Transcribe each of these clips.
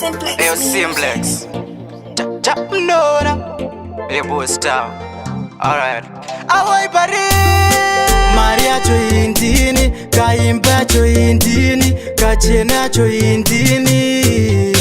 Simplex. Eyo Simplex. Nora. Ebo star. Alright. Awai pari. Maria cho indini, kaimba cho indini, kachena cho indini.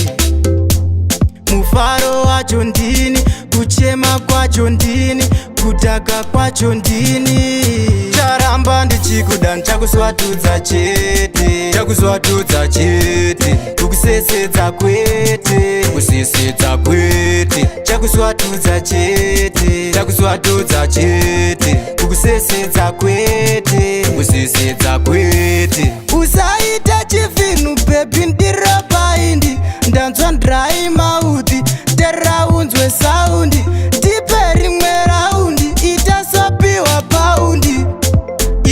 Mufaro wacho ndini, kuchema kwacho ndini, kutaka kwacho ndini. Charamba ndichikuda nchakuswatudza chete, chakuswatudza chete, kukusesedza kwete, kusesedza kwete, chakuswatudza chete, chakuswatudza chete, kukusesedza kwete, kusesedza kwete. Usaita chivinu baby ndiropa indi, ndanzwa ndrai mauthi, tera unzwe saundi, ndipe rimwe raundi, itasopiwa paundi.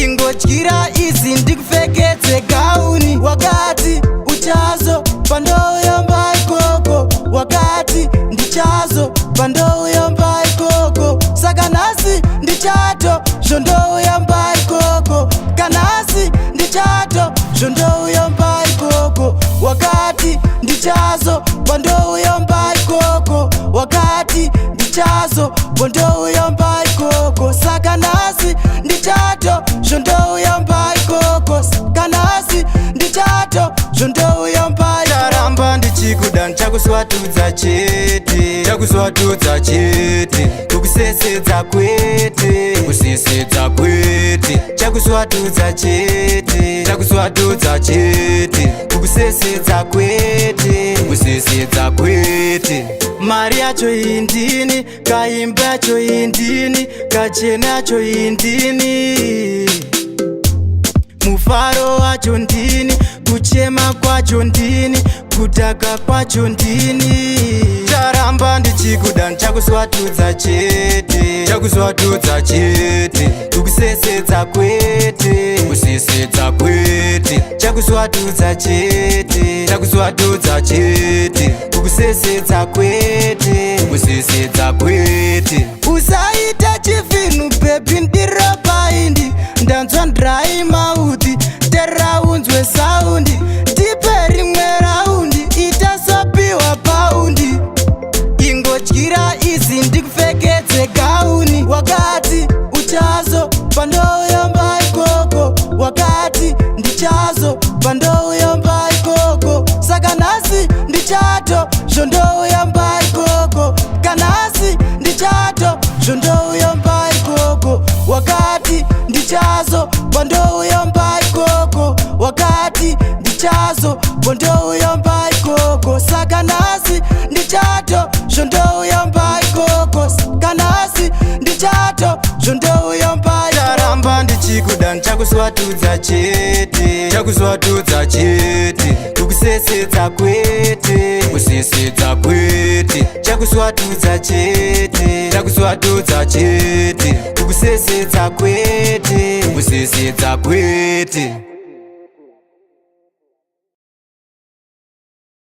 Ingodyira izi ndikupfeketse gauni, wakati uchazo pandoyomba ikoko, wakati ndichazo pandoyomba ikoko, saka nasi ndichato zvondoyomba ikoko, kanasi ndichato zvondoyomba ikoko, wakati ndichazo pandoyomba ikoko, wakati ndichazo pandoyomba ikoko, saka nasi ndichato zvondoyomba ikoko, kanasi ndichato zvondoyomba ikoko. Charamba ndichikuda nchakuswatudza chete, chakuswatudza chete, kukusesedza kwete, kusesedza kwete, chakuswatudza chete, chakuswatudza chete, kukusesedza kwete, kusesedza kwete. Mari yacho indini, kaimba yacho indini, kachena yacho indini. Mufaro wacho ndini, kuchema kwacho ndini, kutaka kwacho ndini. Charamba ndichikuda nchakuswatudza chete, chakuswatudza chete, kukusesedza kwete, kusesedza kwete, chakuswatudza chete, chakuswatudza chete, kukusesedza kwete, kusesedza kwete. Usaita chivinu baby ndiropa indi, ndanzwa ndrai mauthi, tera unzwe saundi, ndipe rimwe raundi, itasopiwa paundi. Ingodyira izi ndikupfeketse gauni, wakati uchazo pandoyomba ikoko, wakati ndichazo pandoyomba ikoko, saka nasi ndichato zvondoyomba ikoko, kanasi ndichato zvondoyomba ikoko, wakati ndichazo pandoyomba ikoko, wakati ndichazo pandoyomba ikoko, saka nasi ndichato zvondoyomba ikoko, kanasi ndichato zvondoyomba ikoko. Charamba ndichikuda nchakuswatudza chete, chakuswatudza chete, kukusesedza kwete, kusesedza kwete, chakuswatudza chete, chakuswatudza chete, kukusesedza kwete, kusesedza kwete.